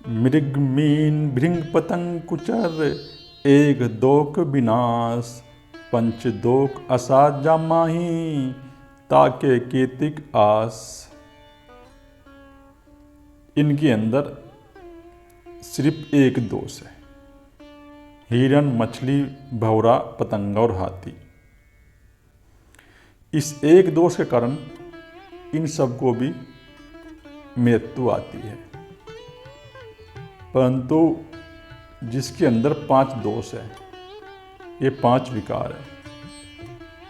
मृग मीन भृंग पतंग कुचर, एक दोक विनाश, पंच दोक असाज जामाही, ताके केतिक आस। इनके अंदर सिर्फ एक दोष है, हिरण, मछली, भंवरा, पतंगा और हाथी। इस एक दोष के कारण इन सबको भी मृत्यु आती है। परंतु जिसके अंदर 5 दोष है, ये 5 विकार है,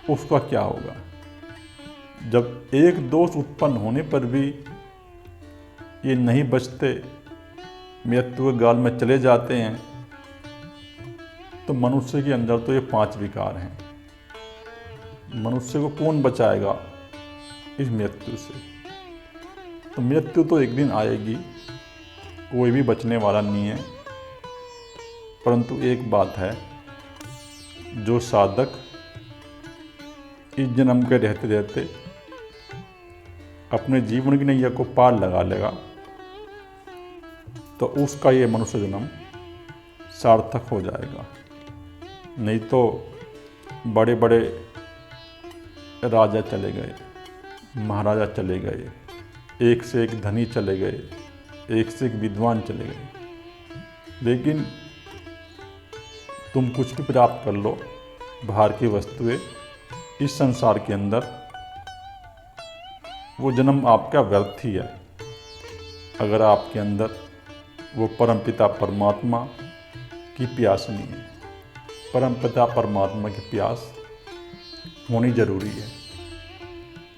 उसका क्या होगा? जब एक दोष उत्पन्न होने पर भी ये नहीं बचते, मृत्यु के गाल में चले जाते हैं, तो मनुष्य के अंदर तो ये 5 विकार हैं। मनुष्य को कौन बचाएगा इस मृत्यु से? तो मृत्यु तो एक दिन आएगी, कोई भी बचने वाला नहीं है। परंतु एक बात है, जो साधक इस जन्म के रहते रहते अपने जीवन की नैया को पार लगा लेगा, तो उसका ये मनुष्य जन्म सार्थक हो जाएगा। नहीं तो बड़े बड़े राजा चले गए, महाराजा चले गए, एक से एक धनी चले गए, एक से एक विद्वान चले गए। लेकिन तुम कुछ भी प्राप्त कर लो, बाहर की वस्तुएं, इस संसार के अंदर वो जन्म आपका व्यर्थ ही है। अगर आपके अंदर वो परमपिता परमात्मा की प्यास नहीं है। परमपिता परमात्मा की प्यास होनी जरूरी है,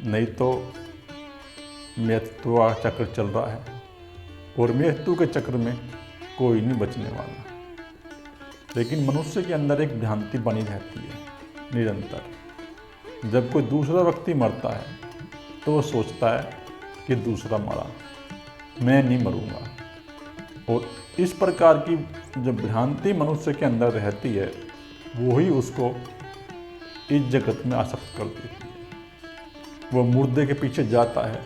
नहीं तो मृत्यु का चक्र चल रहा है और मृत्यु के चक्र में कोई नहीं बचने वाला। लेकिन मनुष्य के अंदर एक भ्रांति बनी रहती है निरंतर। जब कोई दूसरा व्यक्ति मरता है तो वो सोचता है कि दूसरा मरा, मैं नहीं मरूंगा। और इस प्रकार की जो भ्रांति मनुष्य के अंदर रहती है, वो ही उसको इस जगत में आसक्त कर देती है। वो मुर्दे के पीछे जाता है,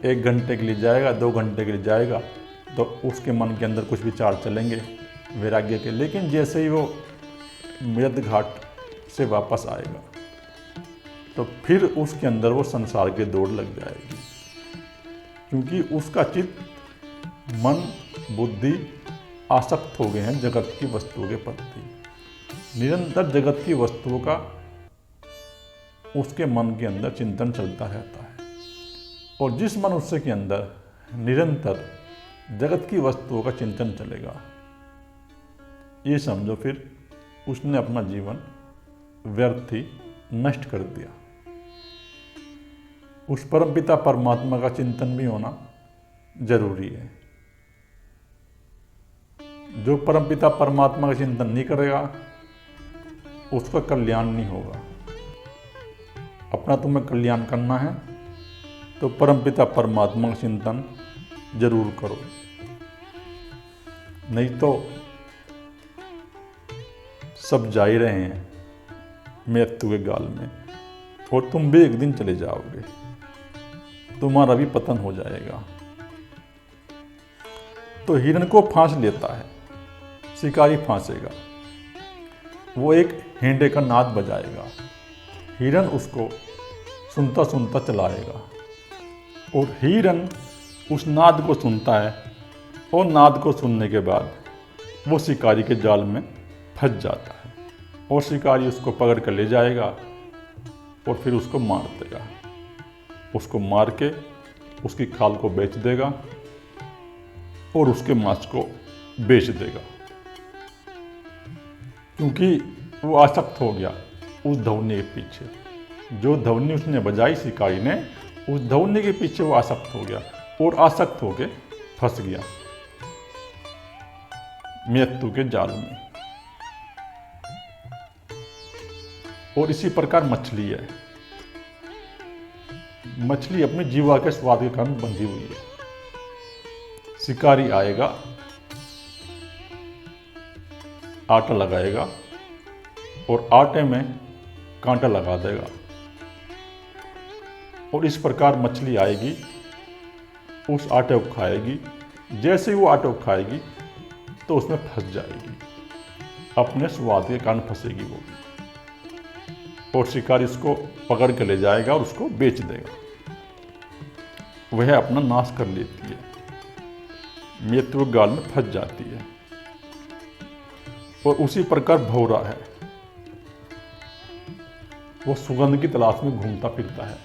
1 घंटे के लिए जाएगा, 2 घंटे के लिए जाएगा, तो उसके मन के अंदर कुछ विचार चलेंगे वैराग्य के। लेकिन जैसे ही वो मृत घाट से वापस आएगा, तो फिर उसके अंदर वो संसार की दौड़ लग जाएगी, क्योंकि उसका चित्त, मन, बुद्धि आसक्त हो गए हैं जगत की वस्तुओं के प्रति। निरंतर जगत की वस्तुओं का उसके मन के अंदर चिंतन चलता रहता है। और जिस मनुष्य के अंदर निरंतर जगत की वस्तुओं का चिंतन चलेगा, ये समझो फिर उसने अपना जीवन व्यर्थ ही नष्ट कर दिया। उस परमपिता परमात्मा का चिंतन भी होना जरूरी है। जो परमपिता परमात्मा का चिंतन नहीं करेगा, उसका कल्याण नहीं होगा। अपना तुम्हें कल्याण करना है तो परमपिता परमात्मा का चिंतन जरूर करो, नहीं तो सब जा ही रहे हैं मृत्यु के गाल में, और तुम भी एक दिन चले जाओगे, तुम्हारा भी पतन हो जाएगा। तो हिरण को फांस लेता है, शिकारी फांसेगा, वो एक हेंडे का नाद बजाएगा, हिरण उसको सुनता सुनता चलाएगा, और हिरण उस नाद को सुनता है, और नाद को सुनने के बाद वो शिकारी के जाल में फंस जाता है, और शिकारी उसको पकड़ कर ले जाएगा और फिर उसको मार देगा। उसको मार के उसकी खाल को बेच देगा और उसके मांस को बेच देगा, क्योंकि वो आसक्त हो गया उस धवनी के पीछे। जो धवनी उसने बजाई शिकारी ने, उस धवनी के पीछे वो आसक्त हो गया, और आसक्त होके फंस गया मृत्यु के जाल में। और इसी प्रकार मछली है। मछली अपने जीवा के स्वाद के कारण बंधी हुई है। शिकारी आएगा, आटा लगाएगा और आटे में कांटा लगा देगा, और इस प्रकार मछली आएगी, उस आटे को खाएगी जैसे ही वो आटे को खाएगी तो उसमें फंस जाएगी, अपने स्वाद के कारण फंसेगी वो भी, और शिकारी उसको पकड़ के ले जाएगा और उसको बेच देगा। वह अपना नाश कर लेती है, मृत्यु के गाल में फंस जाती है। और उसी प्रकार भौरा है, वो सुगंध की तलाश में घूमता फिरता है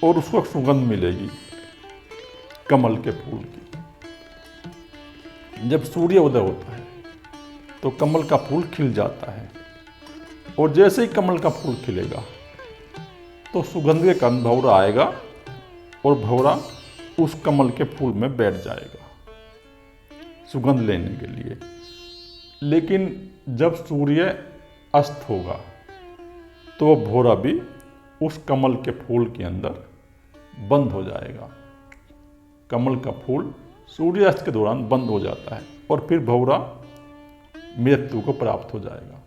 और उसको सुगंध मिलेगी कमल के फूल की। जब सूर्य उदय होता है तो कमल का फूल खिल जाता है, और जैसे ही कमल का फूल खिलेगा तो सुगंध के कारण भौरा आएगा और भौरा उस कमल के फूल में बैठ जाएगा सुगंध लेने के लिए। लेकिन जब सूर्य अस्त होगा तो वो भौरा भी उस कमल के फूल के अंदर बंद हो जाएगा। कमल का फूल सूर्यास्त के दौरान बंद हो जाता है और फिर भौरा मृत्यु को प्राप्त हो जाएगा,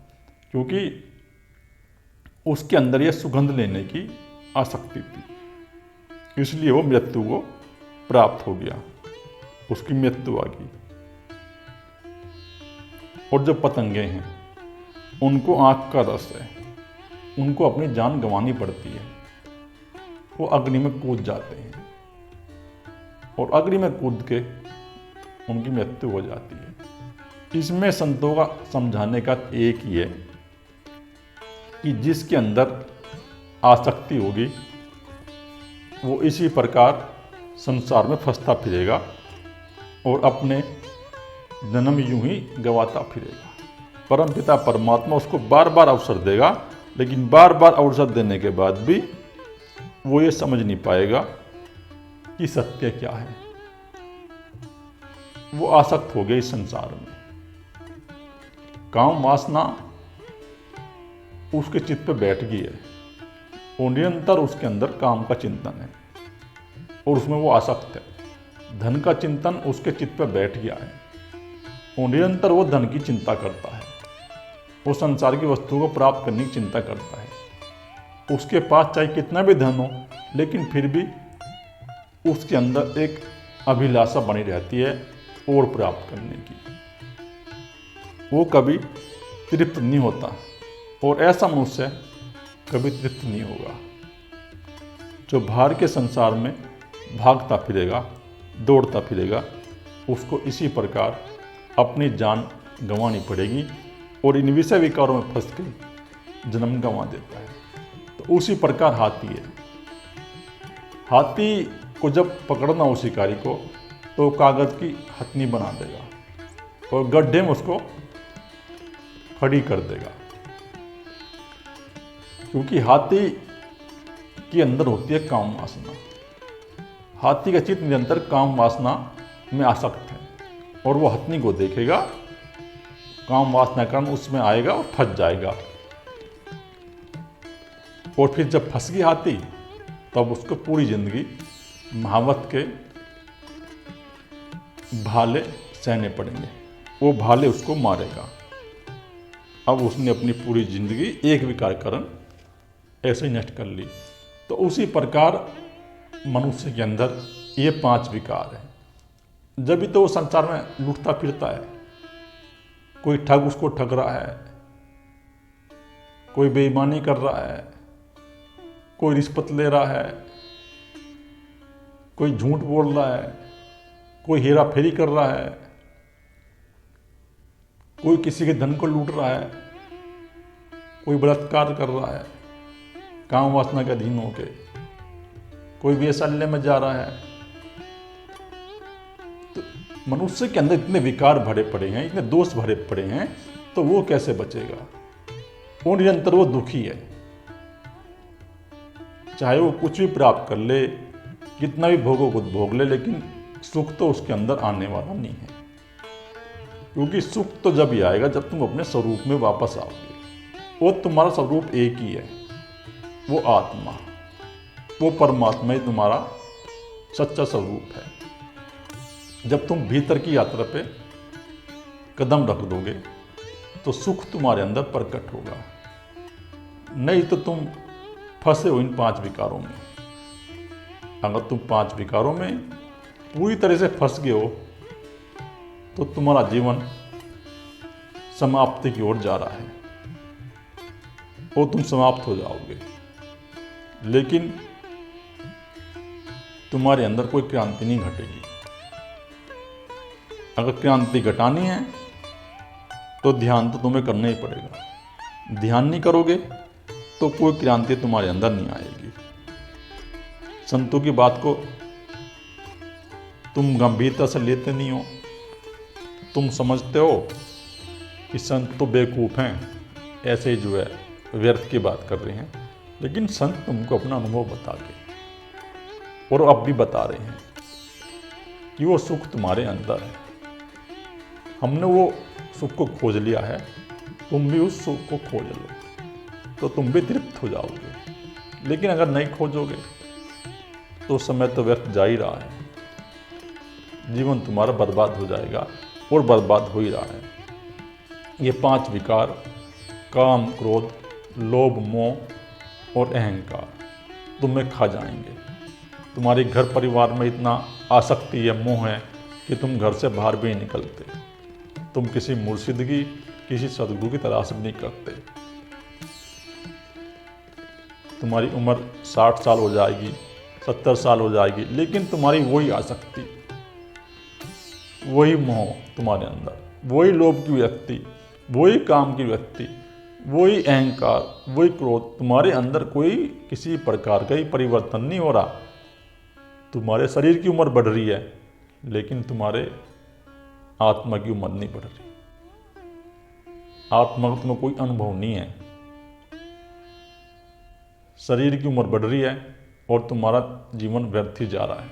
क्योंकि उसके अंदर यह सुगंध लेने की आसक्ति थी, इसलिए वो मृत्यु को प्राप्त हो गया, उसकी मृत्यु आ गई। और जो पतंगे हैं उनको आँख का रस है, उनको अपनी जान गंवानी पड़ती है, वो अग्नि में कूद जाते हैं और अग्नि में कूद के उनकी मृत्यु हो जाती है। इसमें संतों का समझाने का एक ही है कि जिसके अंदर आसक्ति होगी वो इसी प्रकार संसार में फंसता फिरेगा और अपने जन्म यूं ही गवाता फिरेगा। परमपिता परमात्मा उसको बार बार अवसर देगा, लेकिन बार बार अवसर देने के बाद भी वो ये समझ नहीं पाएगा कि सत्य क्या है। वो आसक्त हो गया इस संसार में। काम वासना उसके चित्त पे बैठ गई है और निरंतर उसके अंदर काम का चिंतन है और उसमें वो आसक्त है। धन का चिंतन उसके चित्त पे बैठ गया है और निरंतर वो धन की चिंता करता है, वो संसार की वस्तुओं को प्राप्त करने की चिंता करता है। उसके पास चाहे कितना भी धन हो, लेकिन फिर भी उसके अंदर एक अभिलाषा बनी रहती है और प्राप्त करने की। वो कभी तृप्त नहीं होता और ऐसा मनुष्य कभी तृप्त नहीं होगा। जो बाहर के संसार में भागता फिरेगा, दौड़ता फिरेगा, उसको इसी प्रकार अपनी जान गंवानी पड़ेगी और इन विषय विकारों में फंस के जन्म गंवा देता है। तो उसी प्रकार हाथी है। हाथी को जब पकड़ना हो शिकारी को तो कागज की हथनी बना देगा और गड्ढे में उसको खड़ी कर देगा, क्योंकि हाथी के अंदर होती है काम वासना। हाथी का चित्त निरंतर काम वासना में आसक्त है और वो हथनी को देखेगा, काम वासना के कारण उसमें आएगा और फंस जाएगा। और फिर जब फंस गई हाथी तब उसको पूरी जिंदगी महावत के भाले सहने पड़ेंगे, वो भाले उसको मारेगा। अब उसने अपनी पूरी जिंदगी एक विकार कारण ऐसे ही नष्ट कर ली। तो उसी प्रकार मनुष्य के अंदर ये 5 विकार हैं। जब भी तो वो संसार में लुटता फिरता है, कोई ठग उसको ठग रहा है, कोई बेईमानी कर रहा है, कोई रिश्वत ले रहा है, कोई झूठ बोल रहा है, कोई हेरा फेरी कर रहा है, कोई किसी के धन को लूट रहा है, कोई बलात्कार कर रहा है काम वासना के अधीन होके, कोई वेश्यालय में जा रहा है। तो मनुष्य के अंदर इतने विकार भरे पड़े हैं, इतने दोष भरे पड़े हैं, तो वो कैसे बचेगा? वो निरंतर वो दुखी है, चाहे वो कुछ भी प्राप्त कर ले, कितना भी भोगों को भोग ले, लेकिन सुख तो उसके अंदर आने वाला नहीं है। क्योंकि सुख तो जब ही आएगा जब तुम अपने स्वरूप में वापस आओगे। वो तुम्हारा स्वरूप एक ही है, वो आत्मा, वो परमात्मा ही तुम्हारा सच्चा स्वरूप है। जब तुम भीतर की यात्रा पे कदम रख दोगे तो सुख तुम्हारे अंदर प्रकट होगा, नहीं तो तुम फंसे हो इन 5 विकारों में। अगर तुम 5 विकारों में पूरी तरह से फंस गए हो तो तुम्हारा जीवन समाप्ति की ओर जा रहा है और तुम समाप्त हो जाओगे। लेकिन तुम्हारे अंदर कोई क्रांति नहीं घटेगी। अगर क्रांति घटानी है तो ध्यान तो तुम्हें करना ही पड़ेगा। ध्यान नहीं करोगे तो कोई क्रांति तुम्हारे अंदर नहीं आएगी। संतों की बात को तुम गंभीरता से लेते नहीं हो। तुम समझते हो कि संत तो बेवकूफ़ हैं, ऐसे ही जो है व्यर्थ की बात कर रहे हैं। लेकिन संत तुमको अपना अनुभव बता के और अब भी बता रहे हैं कि वो सुख तुम्हारे अंदर है। हमने वो सुख को खोज लिया है, तुम भी उस सुख को खोज लो तो तुम भी तृप्त हो जाओगे। लेकिन अगर नहीं खोजोगे तो समय तो व्यर्थ जा ही रहा है, जीवन तुम्हारा बर्बाद हो जाएगा और बर्बाद हो ही रहा है। ये 5 विकार, काम, क्रोध, लोभ, मोह और अहंकार तुम्हें खा जाएंगे। तुम्हारे घर परिवार में इतना आसक्ति है, मोह है कि तुम घर से बाहर भी नहीं निकलते। तुम किसी मुर्शिद की, किसी सदगुरु की तलाश नहीं करते। तुम्हारी उम्र 60 साल हो जाएगी, 70 साल हो जाएगी, लेकिन तुम्हारी वही आसक्ति, वही मोह तुम्हारे अंदर, वही लोभ की व्यक्ति, वही काम की व्यक्ति, वही अहंकार, वही क्रोध, तुम्हारे अंदर कोई किसी प्रकार का ही परिवर्तन नहीं हो रहा। तुम्हारे शरीर की उम्र बढ़ रही है लेकिन तुम्हारे आत्मा की उम्र नहीं बढ़ रही। आत्मा का तुम्हें कोई अनुभव नहीं है। शरीर की उम्र बढ़ रही है और तुम्हारा जीवन व्यर्थ ही जा रहा है।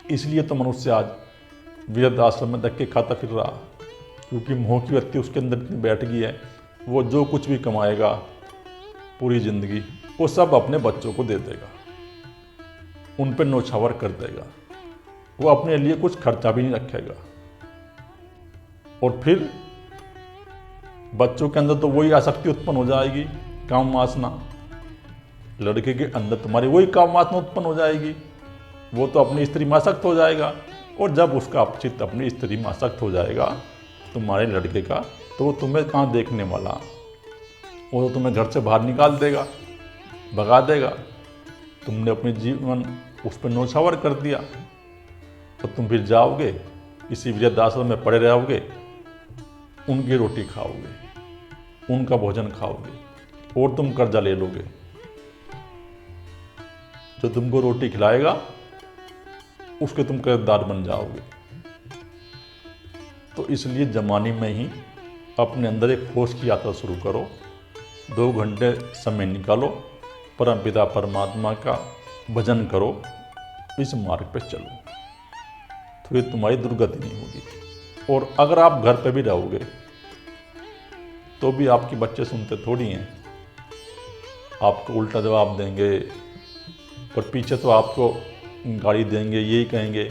इसलिए तो मनुष्य आज वृद्ध आश्रम में धक्के खाता फिर रहा, क्योंकि मोह की व्यक्ति उसके अंदर इतनी बैठ गई है। वो जो कुछ भी कमाएगा पूरी जिंदगी वो सब अपने बच्चों को दे देगा, उन पर नौछावर कर देगा। वो अपने लिए कुछ खर्चा भी नहीं रखेगा। और फिर बच्चों के अंदर तो वही आसक्ति उत्पन्न हो जाएगी, काम वासना। लड़के के अंदर तुम्हारी वही काम वासना उत्पन्न हो जाएगी। वो तो अपनी स्त्री में आसक्त हो जाएगा, और जब उसका चित्त अपनी स्त्री में आसक्त हो जाएगा तुम्हारे लड़के का, तो वो तुम्हें कहाँ देखने वाला। वो तो तुम्हें घर से बाहर निकाल देगा, भगा देगा। तुमने अपने जीवन उस पर नौछावर कर दिया तो तुम फिर जाओगे इसी वृद्धाश्रम में पड़े रहोगे, उनकी रोटी खाओगे, उनका भोजन खाओगे और तुम कर्जा ले लोगे। जो तुमको रोटी खिलाएगा उसके तुम कर्जदार बन जाओगे। तो इसलिए जमाने में ही अपने अंदर एक खोज की यात्रा शुरू करो। 2 घंटे समय निकालो, परमपिता परमात्मा का भजन करो, इस मार्ग पे चलो, तो ये तुम्हारी दुर्गति नहीं होगी। और अगर आप घर पे भी रहोगे तो भी आपके बच्चे सुनते थोड़ी हैं, आपको उल्टा जवाब देंगे। पर पीछे तो आपको गाली देंगे, यही कहेंगे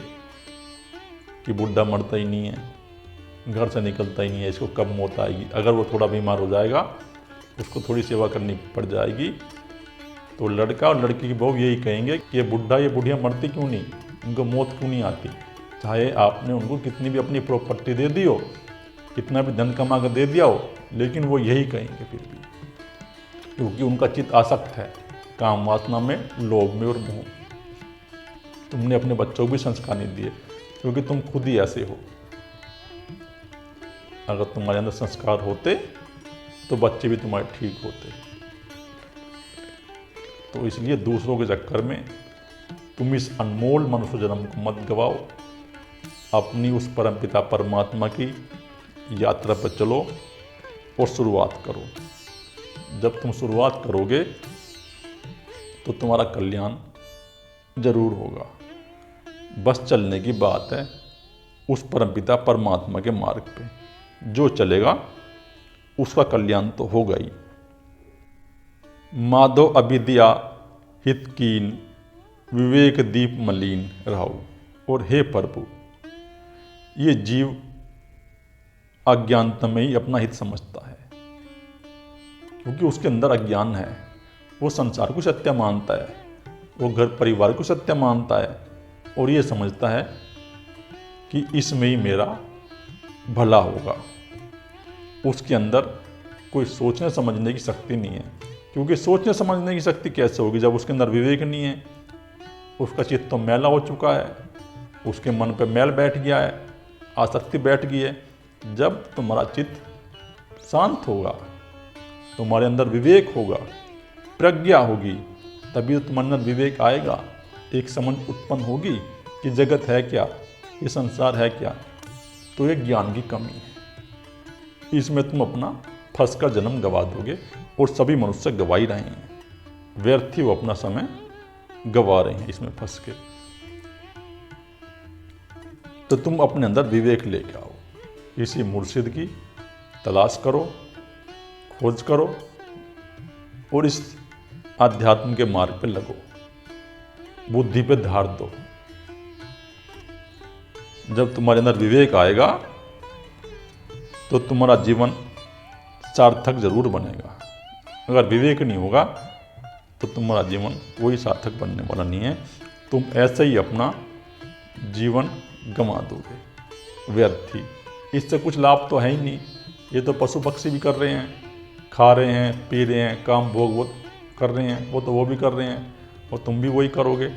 कि बुढ़ा मरता ही नहीं है, घर से निकलता ही नहीं है, इसको कब मौत आएगी। अगर वो थोड़ा बीमार हो जाएगा, उसको थोड़ी सेवा करनी पड़ जाएगी, तो लड़का और लड़की की बहू यही कहेंगे कि ये बुढ़ा, ये बुढ़िया मरती क्यों नहीं, उनको मौत क्यों नहीं आती। चाहे आपने उनको कितनी भी अपनी प्रॉपर्टी दे दी हो, कितना भी धन कमा कर दे दिया हो, लेकिन वो यही कहेंगे फिर भी, क्योंकि उनका चित्त आसक्त है काम वासना में, लोभ में और मोह। तुमने अपने बच्चों को भी संस्कार नहीं दिए, क्योंकि तुम खुद ही ऐसे हो। अगर तुम्हारे अंदर संस्कार होते तो बच्चे भी तुम्हारे ठीक होते। तो इसलिए दूसरों के चक्कर में तुम इस अनमोल मनुष्य जन्म को मत गवाओ। अपनी उस परमपिता परमात्मा की यात्रा पर चलो और शुरुआत करो। जब तुम शुरुआत करोगे तो तुम्हारा कल्याण जरूर होगा। बस चलने की बात है उस परमपिता परमात्मा के मार्ग पे। जो चलेगा उसका कल्याण तो होगा ही। माधो अविद्या हितकीन, विवेक दीप मलिन रहो। और हे प्रभु, ये जीव अज्ञानता में ही अपना हित समझता है, क्योंकि उसके अंदर अज्ञान है। वो संसार को सत्य मानता है, वो घर परिवार को सत्य मानता है, और ये समझता है कि इसमें ही मेरा भला होगा। उसके अंदर कोई सोचने समझने की शक्ति नहीं है, क्योंकि सोचने समझने की शक्ति कैसे होगी जब उसके अंदर विवेक नहीं है। उसका चित्त तो मैला हो चुका है, उसके मन पे मैल बैठ गया है, आसक्ति बैठ गई है। जब तुम्हारा चित्त शांत होगा, तुम्हारे अंदर विवेक होगा, प्रज्ञा होगी, तभी तो तुम्हारे अंदर विवेक आएगा। एक समझ उत्पन्न होगी कि जगत है क्या, ये संसार है क्या। तो ये ज्ञान की कमी है, इसमें तुम अपना फंस कर जन्म गवा दोगे, और सभी मनुष्य गवा ही रहे हैं। व्यर्थ ही वो अपना समय गवा रहे हैं इसमें फंस के। तो तुम अपने अंदर विवेक लेके आओ, इसी मुर्शिद की तलाश करो, खोज करो, और इस आध्यात्म के मार्ग पे लगो, बुद्धि पे धार दो। जब तुम्हारे अंदर विवेक आएगा तो तुम्हारा जीवन सार्थक जरूर बनेगा। अगर विवेक नहीं होगा तो तुम्हारा जीवन कोई सार्थक बनने वाला नहीं है। तुम ऐसे ही अपना जीवन गंवा दोगे, व्यर्थ ही। इससे कुछ लाभ तो है ही नहीं। ये तो पशु पक्षी भी कर रहे हैं, खा रहे हैं, पी रहे हैं, काम भोग वो कर रहे हैं, वो भी कर रहे हैं, और तुम भी वही करोगे,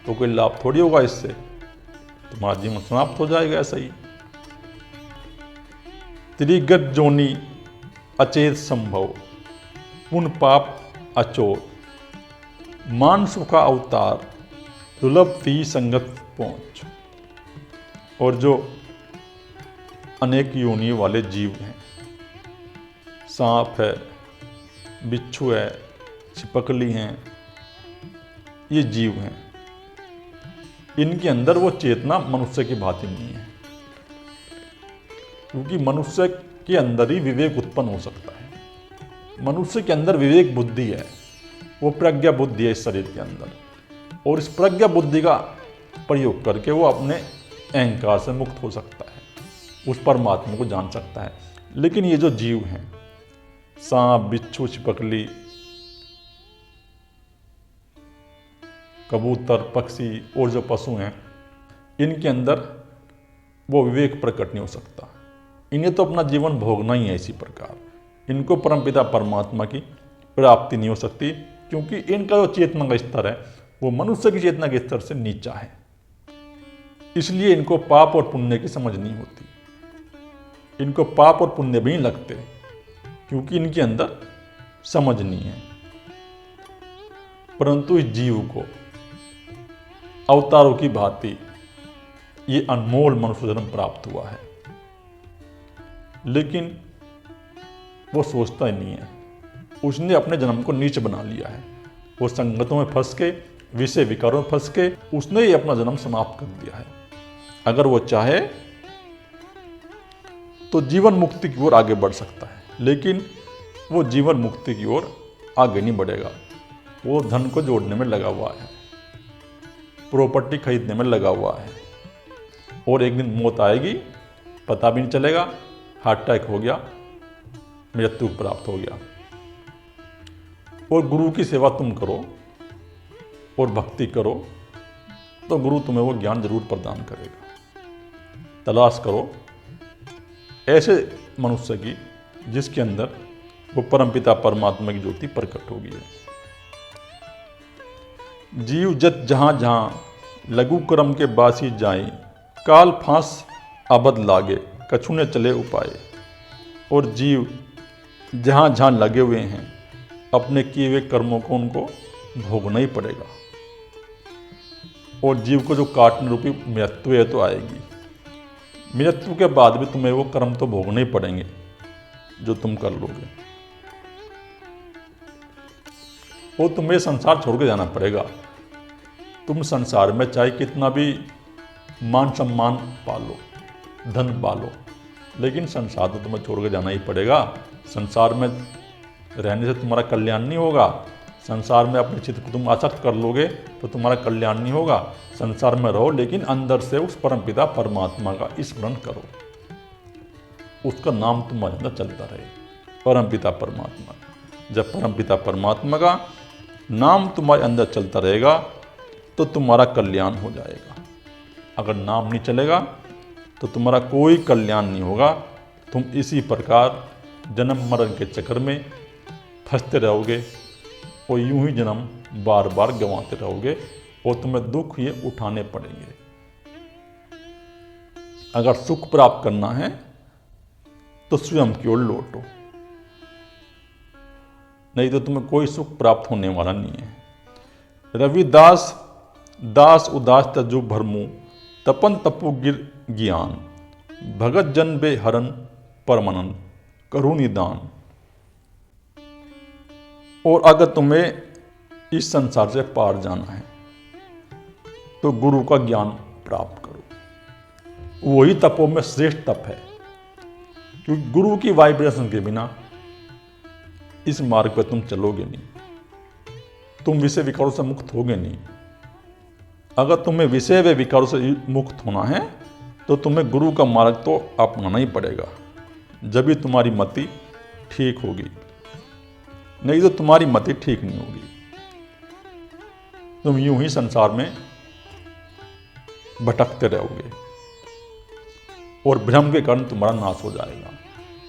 तो कोई लाभ थोड़ी होगा इससे। तुम्हारा जीवन समाप्त हो जाएगा ऐसा ही। त्रिगत जोनी अचेत संभव, पुण्य पाप अचोट, मान सुखा अवतार, दुर्लभ थी संगत पहुंच। और जो अनेक योनि वाले जीव हैं, सांप है, बिच्छू है, छिपकली हैं, ये जीव हैं, इनके अंदर वो चेतना मनुष्य की भांति नहीं है, क्योंकि मनुष्य के अंदर ही विवेक उत्पन्न हो सकता है। मनुष्य के अंदर विवेक बुद्धि है, वो प्रज्ञा बुद्धि है इस शरीर के अंदर, और इस प्रज्ञा बुद्धि का प्रयोग करके वो अपने अहंकार से मुक्त हो सकता है, उस परमात्मा को जान सकता है। लेकिन ये जो जीव हैं, सांप, बिच्छू, छिपकली, कबूतर, पक्षी और जो पशु हैं, इनके अंदर वो विवेक प्रकट नहीं हो सकता। इन्हें तो अपना जीवन भोगना ही है इसी प्रकार। इनको परमपिता परमात्मा की प्राप्ति नहीं हो सकती, क्योंकि इनका जो चेतना का स्तर है वो मनुष्य की चेतना के स्तर से नीचा है। इसलिए इनको पाप और पुण्य की समझ नहीं होती। इनको पाप और पुण्य भी नहीं लगते, क्योंकि इनके अंदर समझ नहीं है। परंतु इस जीव को अवतारों की भांति ये अनमोल मनुष्य जन्म प्राप्त हुआ है, लेकिन वो सोचता ही नहीं है। उसने अपने जन्म को नीच बना लिया है। वो संगतों में फंस के, विषय विकारों में फंस के उसने ही अपना जन्म समाप्त कर दिया है। अगर वो चाहे तो जीवन मुक्ति की ओर आगे बढ़ सकता है, लेकिन वो जीवन मुक्ति की ओर आगे नहीं बढ़ेगा। वो धन को जोड़ने में लगा हुआ है, प्रॉपर्टी खरीदने में लगा हुआ है, और एक दिन मौत आएगी, पता भी नहीं चलेगा, हार्ट अटैक हो गया, मृत्यु प्राप्त हो गया। और गुरु की सेवा तुम करो और भक्ति करो तो गुरु तुम्हें वो ज्ञान जरूर प्रदान करेगा। तलाश करो ऐसे मनुष्य की जिसके अंदर वो परमपिता परमात्मा की ज्योति प्रकट होगी। जीव जत जहाँ जहाँ लघु कर्म के बासी जाए, काल फांस आबद लागे, कछु ने चले उपाय। और जीव जहाँ जहाँ लगे हुए हैं, अपने किए हुए कर्मों को उनको भोगना ही पड़ेगा। और जीव को जो काटने रूपी मृत्यु है तो आएगी। मृत्यु के बाद भी तुम्हें वो कर्म तो भोगने ही पड़ेंगे जो तुम कर लोगे। वो तुम्हें संसार छोड़ के जाना पड़ेगा। तुम संसार में चाहे कितना भी मान सम्मान पालो, धन पालो, लेकिन संसार तो तुम्हें छोड़ के जाना ही पड़ेगा। संसार में रहने से तुम्हारा कल्याण नहीं होगा। संसार में अपने चित्त को तुम आसक्त कर लोगे तो तुम्हारा कल्याण नहीं होगा। संसार में रहो, लेकिन अंदर से उस परमपिता परमात्मा का स्मरण करो, उसका नाम तुम्हारे अंदर चलता रहे, परमपिता परमात्मा। जब परमपिता परमात्मा का नाम तुम्हारे अंदर चलता रहेगा तो तुम्हारा कल्याण हो जाएगा। अगर नाम नहीं चलेगा तो तुम्हारा कोई कल्याण नहीं होगा। तुम इसी प्रकार जन्म मरण के चक्कर में फंसते रहोगे और यूं ही जन्म बार बार गंवाते रहोगे और तुम्हें दुख ये उठाने पड़ेंगे। अगर सुख प्राप्त करना है तो स्वयं की ओर लौटो, नहीं तो तुम्हें कोई सुख प्राप्त होने वाला नहीं है। रविदास दास उदास तजु भरमु तपन तपु गिर ज्ञान भगत जन बे हरन परमानंद करू निदान। और अगर तुम्हें इस संसार से पार जाना है तो गुरु का ज्ञान प्राप्त करो। वही तपों में श्रेष्ठ तप है, क्योंकि गुरु की वाइब्रेशन के बिना इस मार्ग पर तुम चलोगे नहीं, तुम विषय विकारों से मुक्त होगे नहीं। अगर तुम्हें विषय व विकारों से मुक्त होना है तो तुम्हें गुरु का मार्ग तो अपनाना ही पड़ेगा, जब भी तुम्हारी मति ठीक होगी, नहीं तो तुम्हारी मति ठीक नहीं होगी। तुम यूं ही संसार में भटकते रहोगे और भ्रम के कारण तुम्हारा नाश हो जाएगा।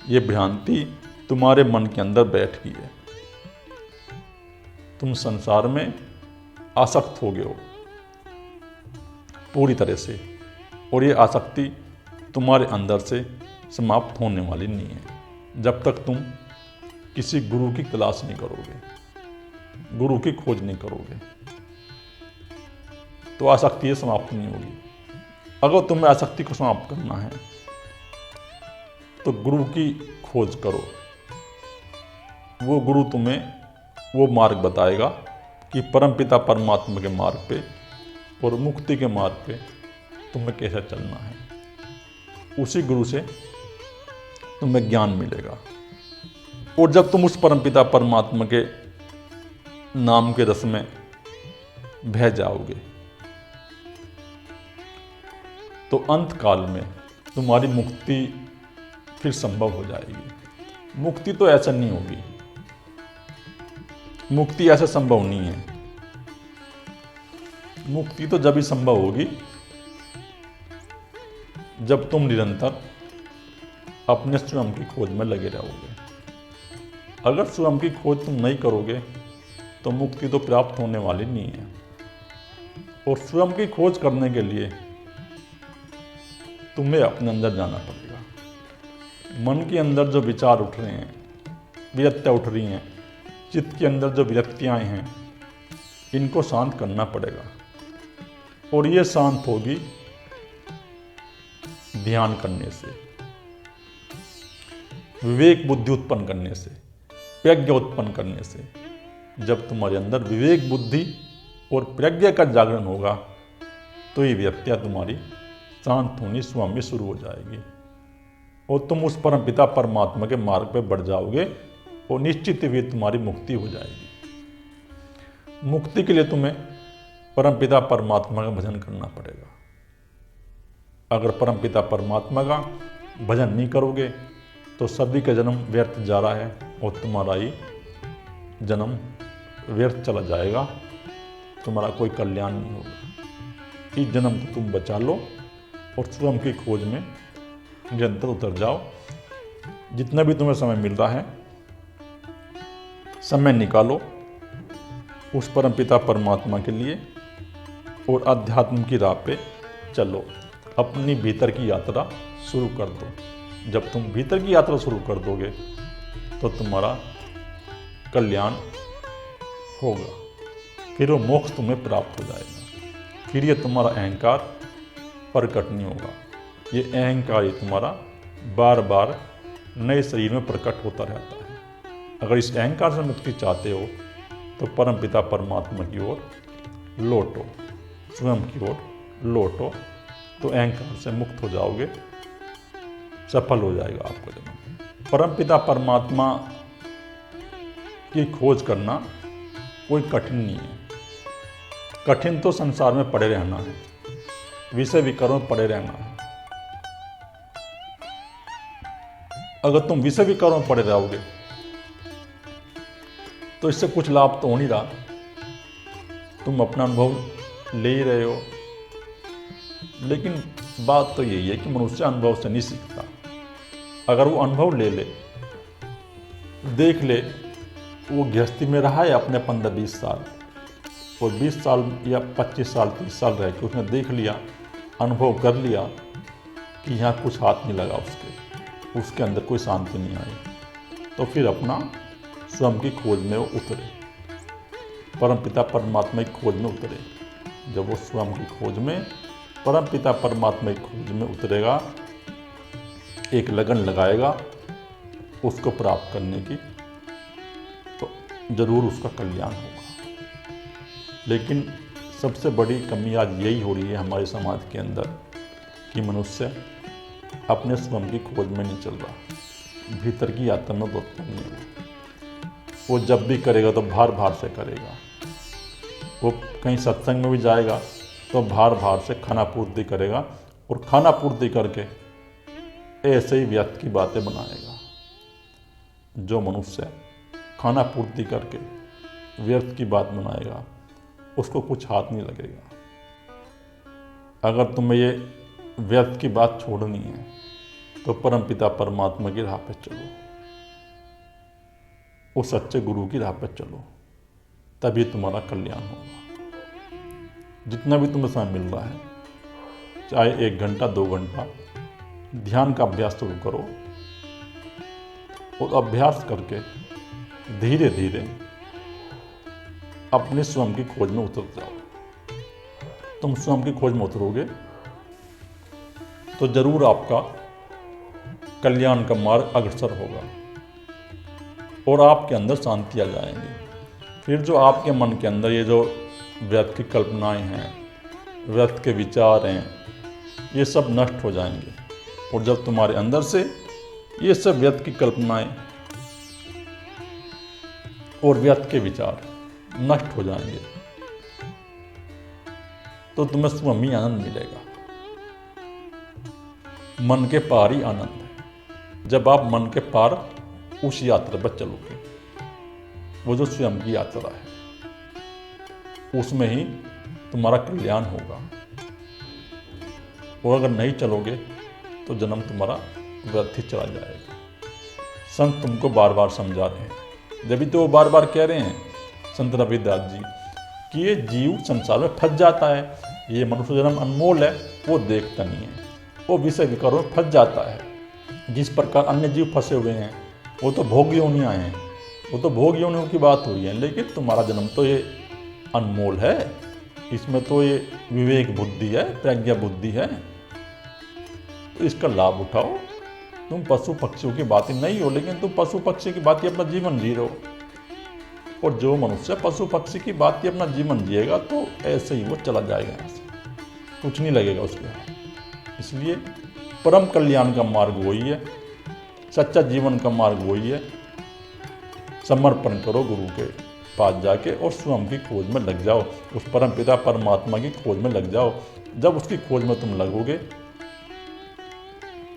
ये भ्रांति तुम्हारे मन के अंदर बैठ गई है, तुम संसार में आसक्त हो गए हो पूरी तरह से, और ये आसक्ति तुम्हारे अंदर से समाप्त होने वाली नहीं है जब तक तुम किसी गुरु की तलाश नहीं करोगे, गुरु की खोज नहीं करोगे, तो आसक्ति ये समाप्त नहीं होगी। अगर तुम्हें आसक्ति को समाप्त करना है तो गुरु की खोज करो। वो गुरु तुम्हें वो मार्ग बताएगा कि परमपिता परमात्मा के मार्ग पे और मुक्ति के मार्ग पे तुम्हें कैसे चलना है। उसी गुरु से तुम्हें ज्ञान मिलेगा, और जब तुम उस परमपिता परमात्मा के नाम के रस में बह जाओगे तो अंत काल में तुम्हारी मुक्ति फिर संभव हो जाएगी। मुक्ति तो ऐसा नहीं होगी, मुक्ति ऐसा संभव नहीं है। मुक्ति तो जब ही संभव होगी जब तुम निरंतर अपने स्वयं की खोज में लगे रहोगे। अगर स्वयं की खोज तुम नहीं करोगे तो मुक्ति तो प्राप्त होने वाली नहीं है। और स्वयं की खोज करने के लिए तुम्हें अपने अंदर जाना पड़ेगा। मन के अंदर जो विचार उठ रहे हैं, विरक्तियाँ उठ रही हैं, चित्त के अंदर जो विरक्तियाँ हैं, इनको शांत करना पड़ेगा। और ये शांत होगी ध्यान करने से, विवेक बुद्धि उत्पन्न करने से, प्रज्ञा उत्पन्न करने से। जब तुम्हारे अंदर विवेक बुद्धि और प्रज्ञा का जागरण होगा तो ये विरक्तियाँ तुम्हारी शांत होनी स्वयं में शुरू हो जाएगी और तुम उस परमपिता परमात्मा के मार्ग पर बढ़ जाओगे और निश्चित ही तुम्हारी मुक्ति हो जाएगी। मुक्ति के लिए तुम्हें परमपिता परमात्मा का भजन करना पड़ेगा। अगर परमपिता परमात्मा का भजन नहीं करोगे तो सभी का जन्म व्यर्थ जा रहा है और तुम्हारा ही जन्म व्यर्थ चला जाएगा, तुम्हारा कोई कल्याण नहीं होगा। इस जन्म को तुम बचा लो और स्वयं की खोज में निरंतर उतर जाओ। जितना भी तुम्हें समय मिल रहा है, समय निकालो उस परमपिता परमात्मा के लिए और अध्यात्म की राह पे चलो। अपनी भीतर की यात्रा शुरू कर दो। जब तुम भीतर की यात्रा शुरू कर दोगे तो तुम्हारा कल्याण होगा, फिर वो मोक्ष तुम्हें प्राप्त हो जाएगा। फिर ये तुम्हारा अहंकार प्रकट नहीं होगा। ये अहंकार ही तुम्हारा बार बार नए शरीर में प्रकट होता रहता है। अगर इस अहंकार से मुक्ति चाहते हो तो परमपिता परमात्मा की ओर लौटो, स्वयं की ओर लौटो, तो अहंकार से मुक्त हो जाओगे, सफल हो जाएगा आपका जन्म। परमपिता परमात्मा की खोज करना कोई कठिन नहीं है। कठिन तो संसार में पड़े रहना है, विषय विकारों में पड़े रहना है। अगर तुम विषय विकारों में पड़े रहोगे तो इससे कुछ लाभ तो हो नहीं रहा। तुम अपना अनुभव ले ही रहे हो, लेकिन बात तो यही है कि मनुष्य अनुभव से नहीं सीखता। अगर वो अनुभव ले ले, देख ले, वो गृहस्थी में रहा है अपने 15-20 साल, और 20 साल या 25 साल 30 साल रह के उसने देख लिया, अनुभव कर लिया कि यहाँ कुछ हाथ नहीं लगा, उसके अंदर कोई शांति नहीं आई, तो फिर अपना स्वयं की खोज में वो उतरे, परमपिता परमात्मा की खोज में उतरे। जब वो स्वयं की खोज में, परमपिता परमात्मा की खोज में उतरेगा, एक लगन लगाएगा उसको प्राप्त करने की, तो जरूर उसका कल्याण होगा। लेकिन सबसे बड़ी कमी आज यही हो रही है हमारे समाज के अंदर कि मनुष्य अपने स्वयं की खोज में नहीं चल रहा, भीतर की यात्रा में बहुत कमी है। वो जब भी करेगा तो भार से करेगा। वो कहीं सत्संग में भी जाएगा तो भार से खाना पूर्ति करेगा, और खाना पूर्ति करके ऐसे ही व्यर्थ की बातें बनाएगा। जो मनुष्य खाना पूर्ति करके व्यर्थ की बात बनाएगा, उसको कुछ हाथ नहीं लगेगा। अगर तुम्हें ये व्यर्थ की बात छोड़नी है तो परमपिता परमात्मा की राह पे चलो, उस सच्चे गुरु की राह पे चलो, तभी तुम्हारा कल्याण होगा। जितना भी तुम्हें समय मिल रहा है, चाहे 1 घंटा 2 घंटा ध्यान का अभ्यास शुरू करो, और अभ्यास करके धीरे धीरे अपने स्वयं की खोज में उतर जाओ। तुम स्वयं की खोज में उतरोगे तो जरूर आपका कल्याण का मार्ग अग्रसर होगा, और आपके अंदर शांति आ जाएंगी। फिर जो आपके मन के अंदर ये जो व्यर्थ की कल्पनाएं हैं, व्यर्थ के विचार हैं, ये सब नष्ट हो जाएंगे। और जब तुम्हारे अंदर से ये सब व्यर्थ की कल्पनाएं और व्यर्थ के विचार नष्ट हो जाएंगे, तो तुम्हें स्वयं ही आनंद मिलेगा। मन के पार ही आनंद है। जब आप मन के पार उस यात्रा पर चलोगे, वो जो स्वयं की यात्रा है, उसमें ही तुम्हारा कल्याण होगा। और अगर नहीं चलोगे तो जन्म तुम्हारा व्यर्थ ही चला जाएगा। संत तुमको बार बार समझा रहे हैं, जब भी तो वो बार बार कह रहे हैं संत रविदास जी कि ये जीव संसार में फंस जाता है, ये मनुष्य जन्म अनमोल है, वो देखता नहीं है, वो विषय विकारों में फंस जाता है। जिस प्रकार अन्य जीव फंसे हुए हैं, वो तो भोग योनियां हैं, वो तो भोग योनियों की बात हुई है, लेकिन तुम्हारा जन्म तो ये अनमोल है, इसमें तो ये विवेक बुद्धि है, प्रज्ञा बुद्धि है, तो इसका लाभ उठाओ। तुम पशु पक्षियों की बातें नहीं हो, लेकिन तुम पशु पक्षी की बात अपना जीवन जी रहे हो। और जो मनुष्य पशु पक्षी की बात अपना जीवन जिएगा तो ऐसे ही वो चला जाएगा, यहाँ से कुछ नहीं लगेगा उसके हाथ। इसलिए परम कल्याण का मार्ग वही है, सच्चा जीवन का मार्ग वही है। समर्पण करो गुरु के पास जाके, और स्वयं की खोज में लग जाओ, उस परम पिता परमात्मा की खोज में लग जाओ। जब उसकी खोज में तुम लगोगे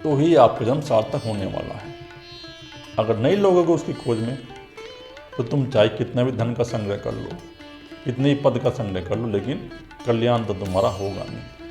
तो ही आपका जन्म सार्थक होने वाला है। अगर नहीं लोगोगे उसकी खोज में, तो तुम चाहे कितना भी धन का संग्रह कर लो, कितने ही पद का संग्रह कर लो, लेकिन कल्याण तो तुम्हारा होगा नहीं।